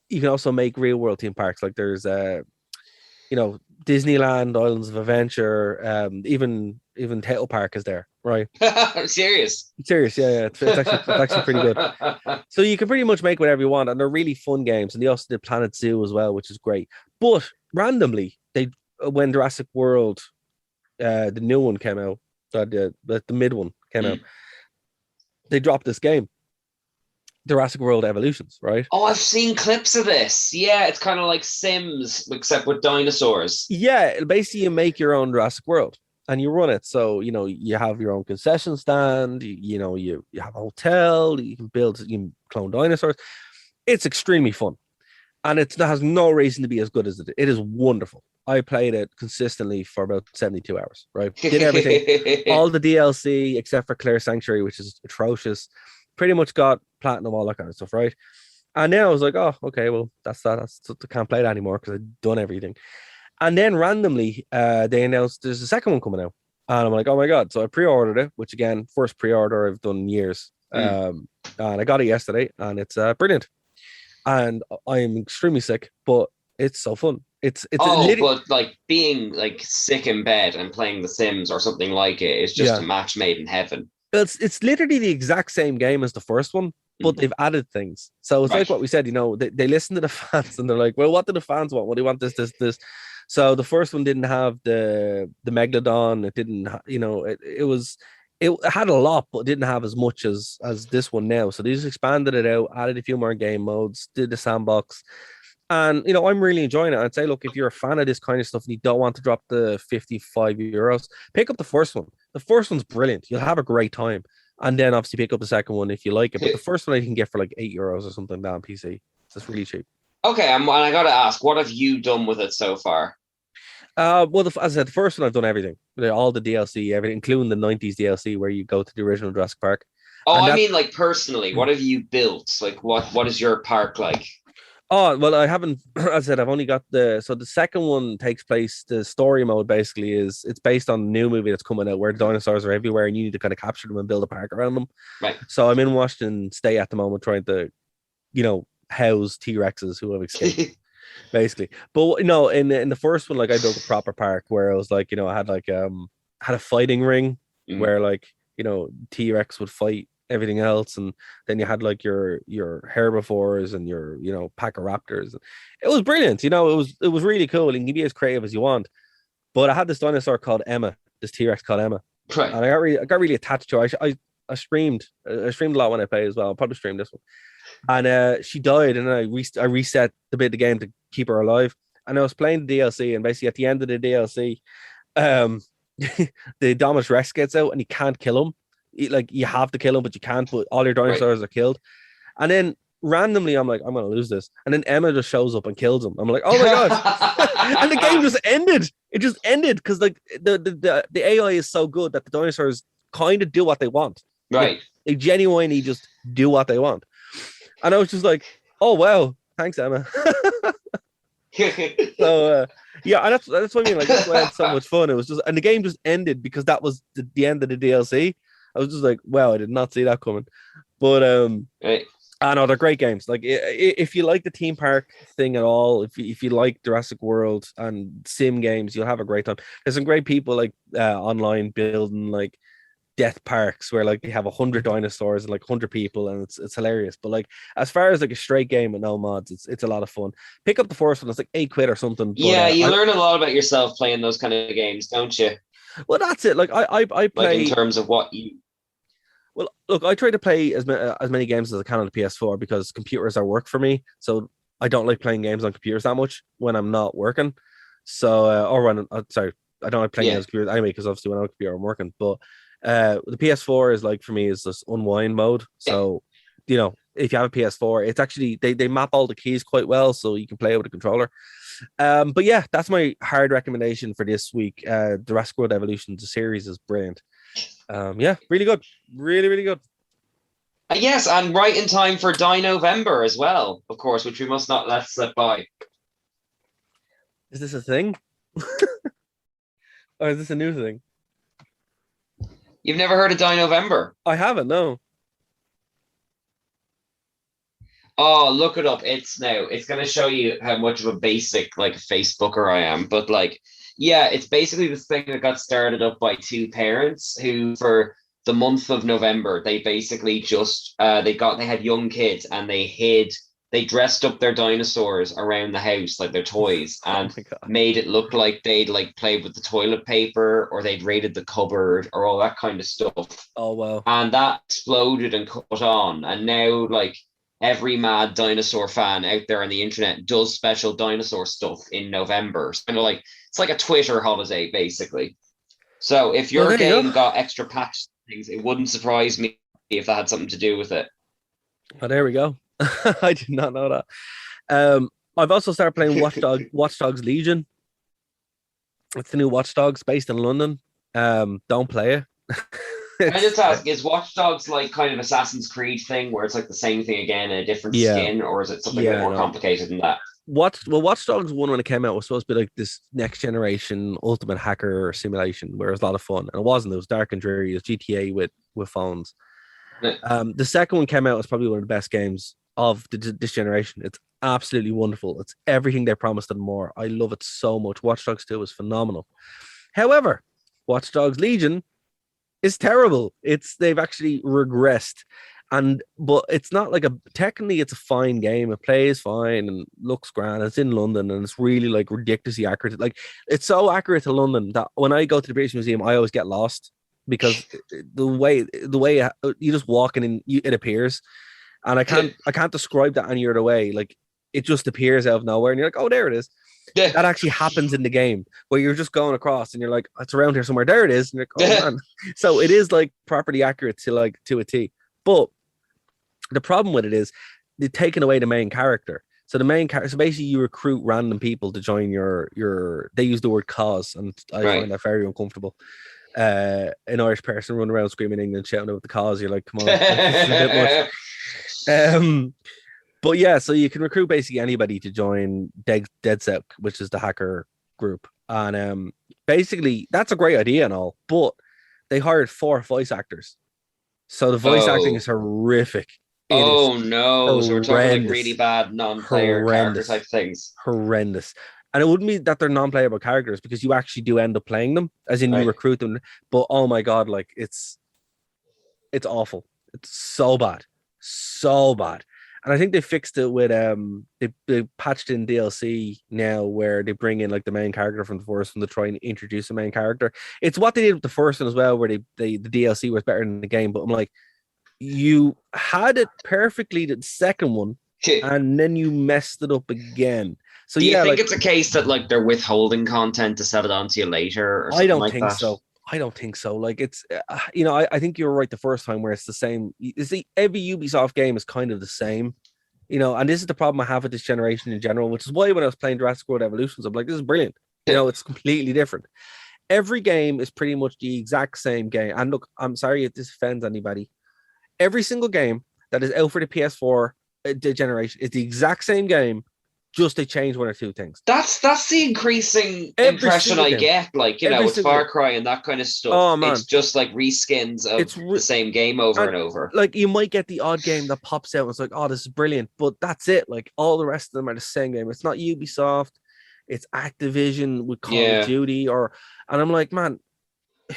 you can also make real world theme parks. Like there's Disneyland, Islands of Adventure, even Tail Park is there, right? Serious, yeah. It's actually pretty good. So you can pretty much make whatever you want, and they're really fun games. And they also did Planet Zoo as well, which is great. But randomly, when Jurassic World, the new one came out, the mid one came out, they dropped this game, Jurassic World Evolutions, right? Oh, I've seen clips of this. Yeah, it's kind of like Sims, except with dinosaurs. Yeah, basically you make your own Jurassic World and you run it. So, you have your own concession stand, you have a hotel, you can clone dinosaurs. It's extremely fun. And it has no reason to be as good as it is. It is wonderful. I played it consistently for about 72 hours, right? Did everything, all the DLC except for Claire Sanctuary, which is atrocious. Pretty much got platinum, all that kind of stuff, right? And then I was like, oh, okay, well, that's that. I can't play that anymore because I've done everything. And then randomly, they announced there's a second one coming out. And I'm like, oh my God. So I pre-ordered it, which again, first pre-order I've done in years. And I got it yesterday, and it's brilliant. And I am extremely sick, but it's so fun. It's but being sick in bed and playing The Sims or something like it is just a match made in heaven. It's literally the exact same game as the first one, but they've added things. So it's like what we said, they listen to the fans and they're like, well, what do the fans want? What do you want? This. So the first one didn't have the Megalodon. It didn't, it had a lot, but it didn't have as much as this one now. So they just expanded it out, added a few more game modes, did the sandbox. And, I'm really enjoying it. I'd say, look, if you're a fan of this kind of stuff and you don't want to drop the €55, pick up the first one. The first one's brilliant. You'll have a great time. And then obviously pick up the second one if you like it. But the first one I can get for like €8 or something like that on PC. So it's really cheap. Okay, and I got to ask, what have you done with it so far? Well, as I said, the first one I've done everything, all the DLC, everything, including the '90s DLC where you go to the original Jurassic Park. Oh, And I mean, like personally, what have you built? Like, what is your park like? Oh, well, I haven't, as I said, I've only got the second one takes place, the story mode basically it's based on a new movie that's coming out where dinosaurs are everywhere and you need to kind of capture them and build a park around them. Right. So I'm in Washington State at the moment trying to, house T-Rexes who have escaped, basically. But, in the first one, like I built a proper park where I was like, I had like, had a fighting ring where like, T-Rex would fight everything else, and then you had like your herbivores and your pack of raptors. It was brilliant. It was really cool. You can be as creative as you want. But I had this dinosaur called Emma, this T-Rex called Emma, right. And I got really attached to her. I streamed a lot when I played as well. I'll probably stream this one. And she died, and I reset the bit of the game to keep her alive. And I was playing the DLC, and basically at the end of the DLC, the Dominus Rex gets out, and you can't kill him. You have to kill him, but you can't. But all your dinosaurs are killed. And then randomly, I'm like, I'm gonna lose this. And then Emma just shows up and kills him. I'm like, oh my god! And the game just ended. It just ended because like the AI is so good that the dinosaurs kind of do what they want. Right. They genuinely just do what they want. And I was just like, oh wow, thanks, Emma. So yeah, and that's what I mean. Like that's why I had so much fun. It was just, and the game just ended because that was the end of the DLC. I was just like, wow, I did not see that coming. But right. I know they're great games. Like if you like the theme park thing at all, if you like Jurassic World and sim games, you'll have a great time. There's some great people like online building like death parks where like they have 100 dinosaurs and like 100 people, and it's hilarious. But like as far as like a straight game with no mods, it's a lot of fun. Pick up the first one. It's like £8 or something. But, yeah, you learn a lot about yourself playing those kind of games, don't you? Well, that's it. Like I play like in terms of what you. Well, look, I try to play as many games as I can on the PS4 because computers are work for me. So I don't like playing games on computers that much when I'm not working. So or when sorry, I don't like playing games on computers anyway because obviously when I'm on a computer I'm working. But the PS4 is like for me is this unwind mode. So if you have a PS4, it's actually they map all the keys quite well, so you can play it with a controller. But yeah, that's my hard recommendation for this week. The Jurassic World Evolution, the series is brilliant. Yeah, really good, really good. Yes, and right in time for November as well, of course, which we must not let slip by. Is this a thing? Or is this a new thing? You've never heard of November? I haven't, no. Oh, look it up. It's going to show you how much of a basic like Facebooker I am. But like, yeah, it's basically this thing that got started up by two parents who, for the month of November, they basically just they had young kids and they dressed up their dinosaurs around the house like their toys and made it look like they'd like played with the toilet paper or they'd raided the cupboard or all that kind of stuff. Oh wow! And that exploded and caught on, and now like. Every mad dinosaur fan out there on the internet does special dinosaur stuff in November. It's kind of like it's like a Twitter holiday, basically. So if your game got extra patch things, it wouldn't surprise me if that had something to do with it. Oh, there we go. I did not know that. I've also started playing Watch Dogs Legion. It's the new Watch Dogs based in London. Don't play it. Can I just ask, is Watch Dogs like kind of Assassin's Creed thing where it's like the same thing again in a different skin, or is it something a bit more complicated than that? Watch Dogs 1 when it came out was supposed to be like this next generation ultimate hacker simulation where it was a lot of fun, and it wasn't. It was dark and dreary. It was GTA with phones. The second one came out was probably one of the best games of this generation. It's absolutely wonderful. It's everything they promised and more. I love it so much. Watch Dogs 2 is phenomenal. However, Watch Dogs Legion is terrible. They've actually regressed, but it's not like technically it's a fine game. It plays fine and looks grand. It's in London and it's really like ridiculously accurate. Like it's so accurate to London that when I go to the British Museum, I always get lost because the way you just walk in and it appears, and I can't describe that any other way. Like it just appears out of nowhere, and you're like, oh, there it is. Yeah. That actually happens in the game where you're just going across and you're like, it's around here somewhere. There it is. And you're like, oh man. So it is like properly accurate to a T. But the problem with it is they're taking away the main character. So the main character, so basically you recruit random people to join your they use the word cause, and I find that very uncomfortable. An Irish person running around screaming England, shouting about the cause. You're like, come on, this is a bit much. But yeah, so you can recruit basically anybody to join dissect, which is the hacker group. And basically that's a great idea and all, but they hired 4 voice actors. So the voice acting is horrific. So we're talking like really bad non-player character type things. Horrendous. And it wouldn't be that they're non-playable characters, because you actually do end up playing them, as in you recruit them. But oh my god, like it's awful. It's so bad. And I think they fixed it with they patched in DLC now where they bring in like the main character from the first one to try and introduce a main character. It's what they did with the first one as well, where the DLC was better than the game. But I'm like, you had it perfectly the second one, and then you messed it up again. So do you think it's a case that like they're withholding content to sell it onto you later? Or something I don't think so. Like it's, I think you were right the first time where it's the same. You see, every Ubisoft game is kind of the same, and this is the problem I have with this generation in general, which is why when I was playing Jurassic World Evolutions, I'm like, this is brilliant. It's completely different. Every game is pretty much the exact same game. And look, I'm sorry if this offends anybody. Every single game that is out for the PS4 generation is the exact same game. Just they change 1 or 2 things. That's the increasing impression I get. Like, with Far Cry and that kind of stuff. Oh, man. It's just like reskins of the same game over and over. Like, you might get the odd game that pops out and it's like, oh, this is brilliant. But that's it. Like, all the rest of them are the same game. It's not Ubisoft. It's Activision with Call of Duty. And I'm like, man,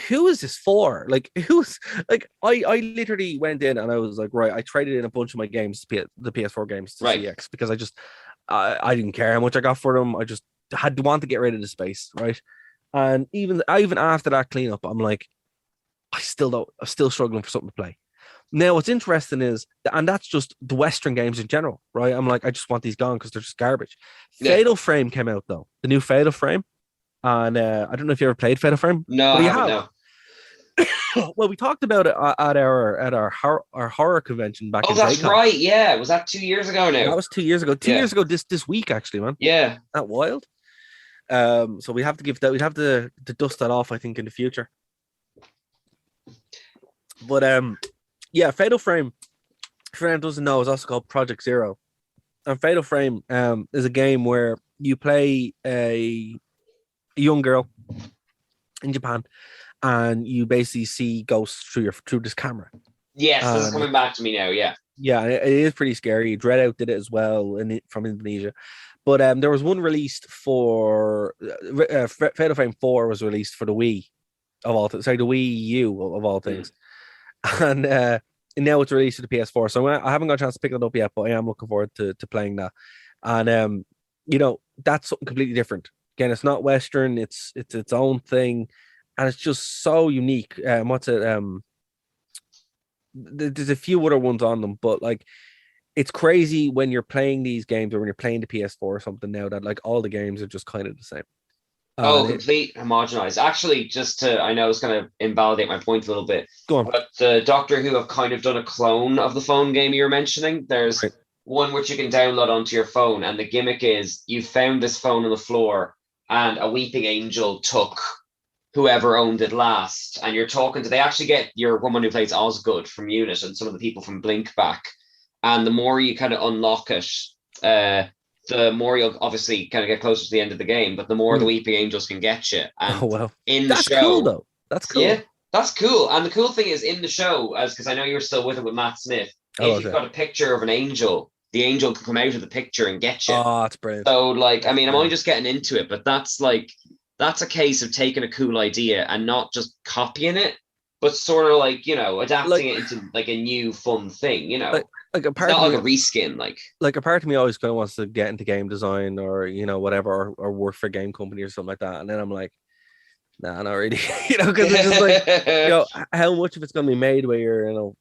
who is this for? Like, who's like, I literally went in and I was like, right, I traded in a bunch of my games, the PS4 games to CX, because I didn't care how much I got for them. I just had to want to get rid of the space, right? And even after that cleanup, I'm like, I'm still struggling for something to play. Now, what's interesting is, and that's just the Western games in general, right? I'm like, I just want these gone because they're just garbage. Fatal Frame came out though, the new Fatal Frame, and I don't know if you ever played Fatal Frame. No, I haven't. No. Well, we talked about it at our horror convention back in that's right. Yeah. Was that 2 years ago now? That was 2 years ago. 2 years ago this week, actually, man. Yeah. That wild. So we'd have to dust that off, I think, in the future. But Fatal Frame, for anyone who doesn't know, is also called Project Zero. And Fatal Frame is a game where you play a young girl in Japan, and you basically see ghosts through this camera. Yes, this is coming back to me now. Yeah, it is pretty scary. Dreadout did it as well from Indonesia, but there was one released for Fatal Frame 4 was released for the Wii of all things. Sorry, the Wii U of all things, and now it's released to the PS4. So I haven't got a chance to pick it up yet, but I am looking forward to playing that. And that's something completely different. Again, it's not Western. It's its own thing. And it's just so unique. There's a few other ones on them, but like, it's crazy when you're playing these games or when you're playing the PS4 or something now that like all the games are just kind of the same. Complete homogenized. Actually, I know it's going to invalidate my point a little bit. Go on. But the Doctor Who have kind of done a clone of the phone game you were mentioning. There's one which you can download onto your phone, and the gimmick is you found this phone on the floor, and a weeping angel took whoever owned it last, and you're talking to, they actually get your woman who plays Osgood from Unit and some of the people from Blink back, and the more you kind of unlock it, the more you'll obviously kind of get closer to the end of the game, but the more the weeping angels can get you. And in the show, cool though. That's cool. Yeah, that's cool. And the cool thing is in the show, because I know you were still with it with Matt Smith, if you've got a picture of an angel, the angel can come out of the picture and get you. Oh, that's brilliant. So like, I mean, I'm only just getting into it, but that's a case of taking a cool idea and not just copying it, but sort of like, adapting it into like a new fun thing, Like a part it's not of like a reskin, like a part of me always kind of wants to get into game design or whatever, or work for a game company or something like that, and then I'm like, nah, not really, because it's just like how much of it's going to be made where you're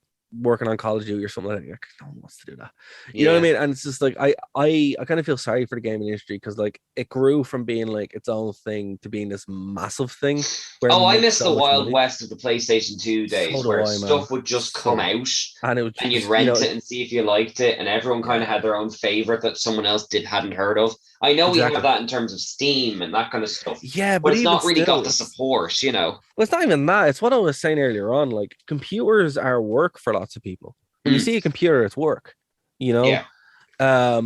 working on Call of Duty or something like that. You're like, no one wants to do that. You know what I mean? And it's just like I kind of feel sorry for the gaming industry because like it grew from being like its own thing to being this massive thing. Where I miss the Wild West of the PlayStation 2 days where stuff would just come out and it would and you'd rent it and see if you liked it, and everyone kind of had their own favorite that someone else hadn't heard of. I know we have that in terms of Steam and that kind of stuff. Yeah, but it's not really got the support, you know. Well, it's not even that. It's what I was saying earlier on. Like computers are work for lots of people. When you see a computer, it's work, you know? Yeah.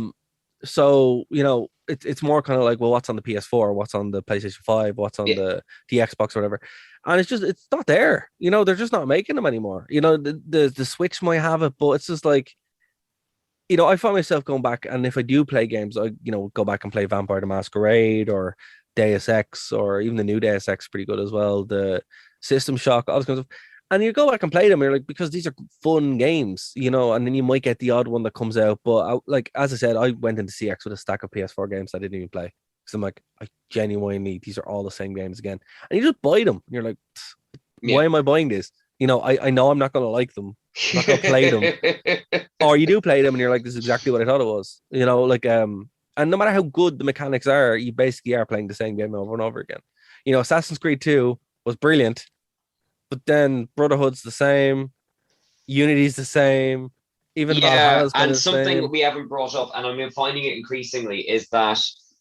So, you know, it's more kind of like, well, what's on the PS4, what's on the PlayStation 5, what's on the Xbox or whatever. And it's not there. You know, they're just not making them anymore. You know, the Switch might have it, but it's just like, you know, I find myself going back, and if I do play games, I, you know, go back and play Vampire the Masquerade or Deus Ex, or even the new Deus Ex, pretty good as well. The System Shock, all this kind of stuff. And you go back and play them, and you're like, because these are fun games, you know, and then you might get the odd one that comes out. But like, as I said, I went into CX with a stack of PS4 games I didn't even play. Because I'm like, I genuinely, these are all the same games again. And you just buy them. And you're like, why am I buying this? You know, I know I'm not going to like them. I'm not going to play them. Or you do play them and you're like, this is exactly what I thought it was. You know, like, and no matter how good the mechanics are, you basically are playing the same game over and over again. You know, Assassin's Creed 2 was brilliant, but then Brotherhood's the same, Unity's the same, even Valhalla's and something we haven't brought up, and I've been finding it increasingly, is that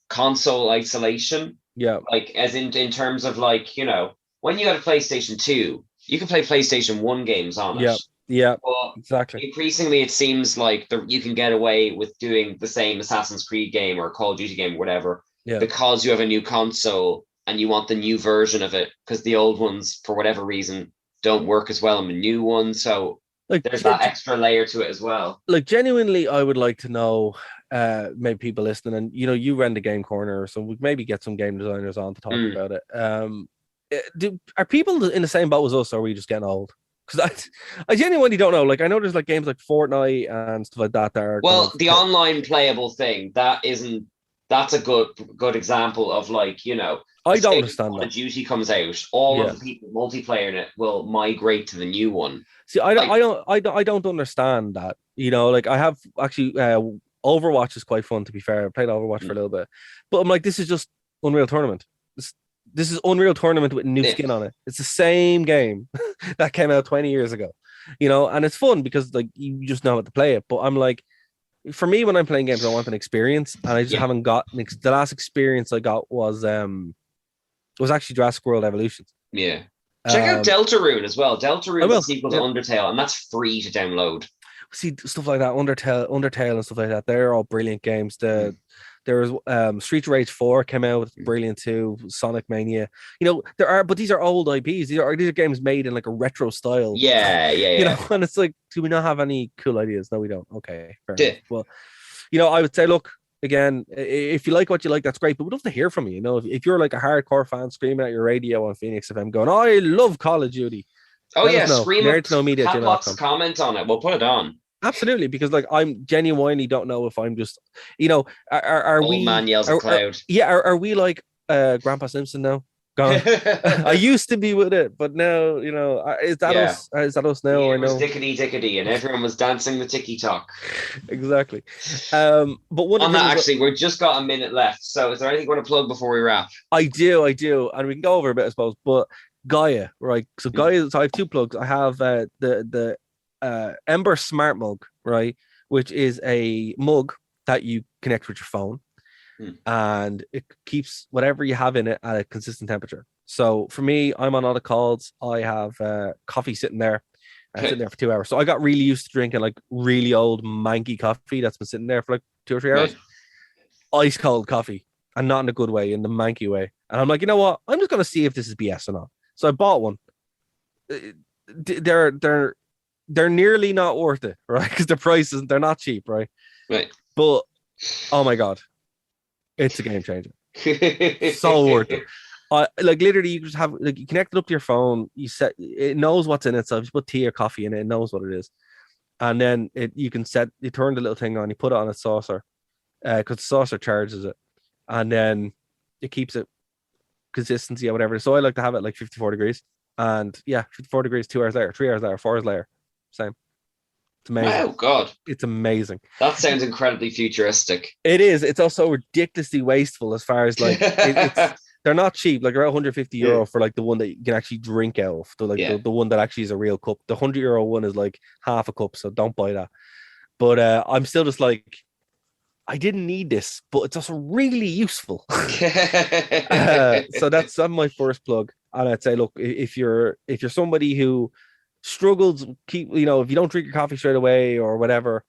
console isolation. Yeah. Like, as in terms of, like, you know, when you got a PlayStation 2, you can play PlayStation 1 games on it. Yeah, but exactly. Increasingly, it seems like you can get away with doing the same Assassin's Creed game or Call of Duty game or whatever, because you have a new console and you want the new version of it, because the old ones, for whatever reason, don't work as well on the new one. So like, there's that extra layer to it as well. Like, genuinely, I would like to know, maybe people listening, and you know, you run the Game Corner, so we maybe get some game designers on to talk about it. Are people in the same boat as us, or are we just getting old? Because I genuinely don't know. Like, I know there's like games like Fortnite and stuff like that. The online playable thing, that's a good example of, like, you know, I don't understand that. When Duty comes out, all of the people multiplayer in it will migrate to the new one. See, I don't understand that. You know, like, I have actually Overwatch is quite fun, to be fair. I played Overwatch for a little bit, but I'm like, this is just Unreal Tournament. This is Unreal Tournament with new skin on it. It's the same game that came out 20 years ago, you know, and it's fun because, like, you just know how to play it. But I'm like, for me, when I'm playing games, I want an experience, and I just haven't got the last experience I got was actually Jurassic World Evolutions. Yeah. Check out Deltarune as well. Deltarune is a sequel to Undertale, and that's free to download. See, stuff like that, Undertale and stuff like that, they're all brilliant games. There was Street Rage 4 came out, brilliant too. Sonic Mania, you know, but these are old IPs. These are games made in like a retro style. Yeah. You know, and it's like, do we not have any cool ideas? No, we don't. Okay, fair enough. Well, you know, I would say, look, again, if you like what you like, that's great. But we'd love to hear from you. You know, if you're like a hardcore fan screaming at your radio on Phoenix FM, going, I love Call of Duty. Scream it. Have lots of comment on it. We'll put it on. Absolutely, because like, I'm genuinely don't know if I'm just, you know, are Old we? Man yells at cloud. Are we like Grandpa Simpson now? Gone. I used to be with it, but now, you know, is that us? Is that us now? It was dickety, and everyone was dancing the ticky tock. Exactly. But one on that, actually, we've just got a minute left. So, is there anything you want to plug before we wrap? I do, and we can go over a bit, I suppose. But Gaia, right? So Gaia. So I have two plugs. I have the Ember Smart Mug, right, which is a mug that you connect with your phone, and it keeps whatever you have in it at a consistent temperature. So for me, I'm on all the calls. I have coffee sitting there for 2 hours. So I got really used to drinking like really old manky coffee that's been sitting there for like 2 or 3 hours. Ice cold coffee, and not in a good way, in the manky way. And I'm like, you know what? I'm just gonna see if this is BS or not. So I bought one. They're nearly not worth it, right? Because the prices, they're not cheap, right? Right. But oh my god, it's a game changer. So worth it. Like, literally, you just have, like, you connect it up to your phone. It knows what's in it. So if you put tea or coffee in it, it knows what it is. And then you turn the little thing on, you put it on a saucer, because the saucer charges it, and then it keeps it consistency or whatever. So I like to have it like 54 degrees, and 54 degrees 2 hours later, 3 hours later, 4 hours later, same. It's amazing. Oh God, It's amazing. that sounds incredibly futuristic. It is. It's also ridiculously wasteful as far as like it's. They're not cheap. Like around 150 euro for like the one that you can actually drink out of. The one that actually is a real cup. The 100 euro one is like half a cup, so don't buy that. But I'm still just like, I didn't need this, but it's also really useful. So that's my first plug. And I'd say, look, if you're somebody who struggles, if you don't drink your coffee straight away or whatever,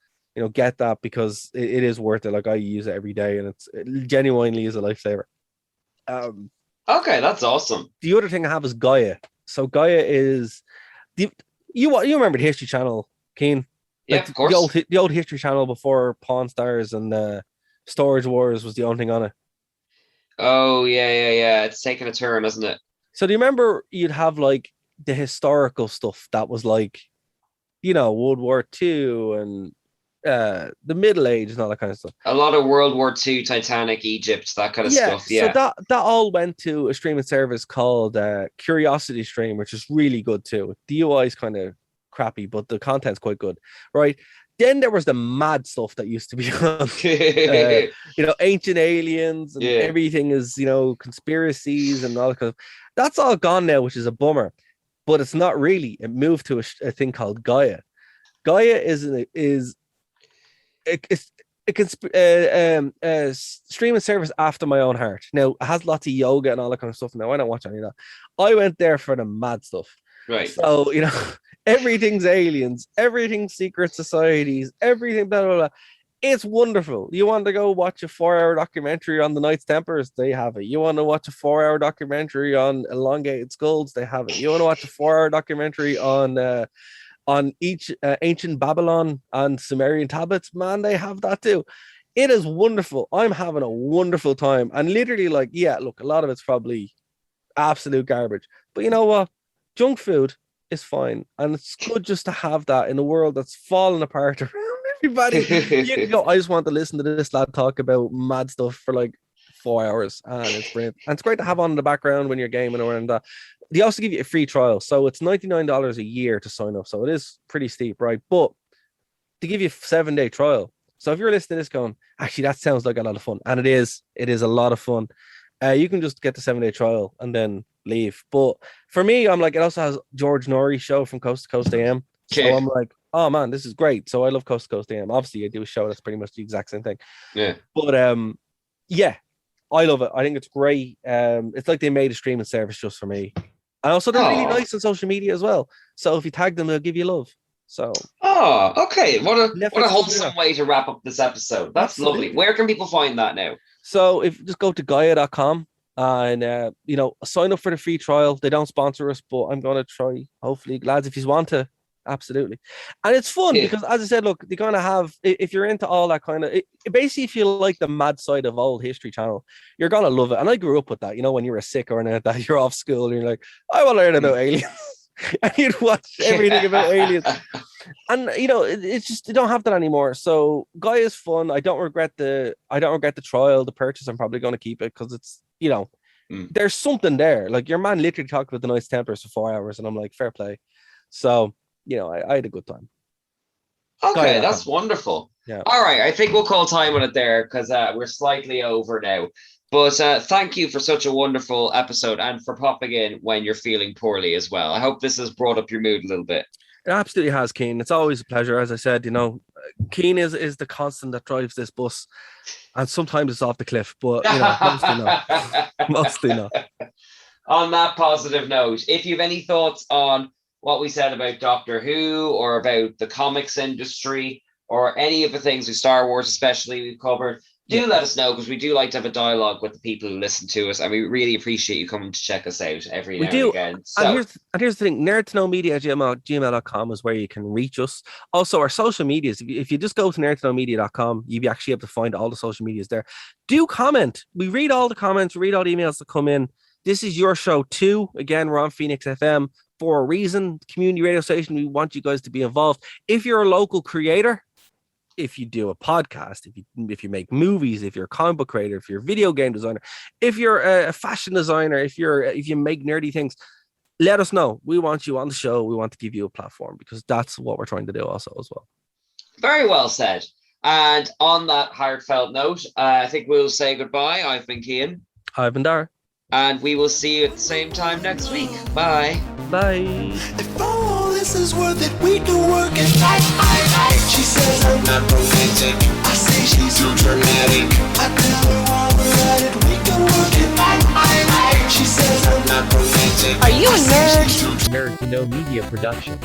get that, because it is worth it. Like I use it every day, and it genuinely is a lifesaver. Okay, that's awesome. The other thing I have is Gaia. So Gaia is you remember the History Channel, Keen? Yeah, of course. The old History Channel before Pawn Stars and Storage Wars was the only thing on it. Oh yeah. It's taking a turn, isn't it? So do you remember you'd have like the historical stuff that was like, World War II and the Middle Ages and all that kind of stuff. A lot of World War II, Titanic, Egypt, that kind of stuff. Yeah. So that all went to a streaming service called Curiosity Stream, which is really good too. The UI is kind of crappy, but the content's quite good, right? Then there was the mad stuff that used to be on, ancient aliens and everything is, conspiracies and all that kind of. That's all gone now, which is a bummer. But it's not really. It moved to a thing called Gaia. Gaia is a streaming service after my own heart. Now, it has lots of yoga and all that kind of stuff. Now, I don't watch any of that. I went there for the mad stuff. Right. So, everything's aliens, everything's secret societies, everything, blah, blah, blah. It's wonderful. You want to go watch a 4-hour documentary on the Knights Templars? They have it. You want to watch a 4-hour documentary on elongated skulls? They have it. You want to watch a 4-hour documentary on each ancient Babylon and Sumerian tablets? Man, they have that too. It is wonderful. I'm having a wonderful time. And literally, like, look, a lot of it's probably absolute garbage. But you know what? Junk food is fine. And it's good just to have that in a world that's falling apart around everybody. You can go, I just want to listen to this lad talk about mad stuff for like 4 hours. And it's brilliant. And it's great to have on in the background when you're gaming or and that. They also give you a free trial. So it's $99 a year to sign up. So it is pretty steep, right? But they give you a 7-day trial. So if you're listening to this going, actually, that sounds like a lot of fun. And it is a lot of fun. You can just get the 7-day trial and then leave. But for me, I'm like, it also has George Norrie's show from Coast to Coast AM. So I'm like, oh man, this is great. So I love Coast to Coast AM. Obviously, I do a show that's pretty much the exact same thing. Yeah. But I love it. I think it's great. It's like they made a streaming service just for me. And also they're really nice on social media as well. So if you tag them, they'll give you love. So okay. What a wholesome way to wrap up this episode. That's Absolutely. Lovely. Where can people find that now? So if you just go to Gaia.com and sign up for the free trial. They don't sponsor us, but I'm gonna try. Hopefully, lads, if you want to, absolutely. And it's fun because, as I said, look, they're gonna have, if you're into all that kind of, basically, if you like the mad side of old History Channel, you're gonna love it. And I grew up with that. When you were sick or anything like that, you're off school and you're like, I want to learn about aliens. And you'd watch everything about aliens. And it's just, they don't have that anymore. So Gaia is fun. I don't regret the trial, the purchase. I'm probably going to keep it because it's, there's something there. Like, your man literally talked with the Knights Templars for 4 hours, and I'm like, fair play. So I had a good time. Okay, Gaia. that's wonderful. Yeah. All right, I think we'll call time on it there because we're slightly over now. But thank you for such a wonderful episode and for popping in when you're feeling poorly as well. I hope this has brought up your mood a little bit. It absolutely has, Keen. It's always a pleasure. As I said, Keen is the constant that drives this bus, and sometimes it's off the cliff, but mostly not. Mostly not. On that positive note, if you have any thoughts on what we said about Doctor Who or about the comics industry or any of the things with Star Wars especially we've covered, do let us know, because we do like to have a dialogue with the people who listen to us, and we really appreciate you coming to check us out every now and again. So. And here's the thing, nerdtoknowmedia@gmail.com is where you can reach us. Also, our social medias, if you just go to nerdtoknowmedia.com, you'll be actually able to find all the social medias there. Do comment. We read all the comments, read all the emails that come in. This is your show too. Again, we're on Phoenix FM for a reason. Community radio station. We want you guys to be involved. If you're a local creator, if you do a podcast, if you make movies, if you're a comic book creator, if you're a video game designer, if you're a fashion designer, if you make nerdy things, let us know. We want you on the show. We want to give you a platform, because that's what we're trying to do also as well. Very well said. And on that heartfelt note, I think we'll say goodbye. I've been Cian. I've been Dara. And we will see you at the same time next week. Bye. Bye. If all this is worth it, we can work it. She says I'm not romantic. I say she's too dramatic. I tell her while we're at it, we can work it. She says I'm not romantic. Are you a nerd? Nerd to Know Media Production.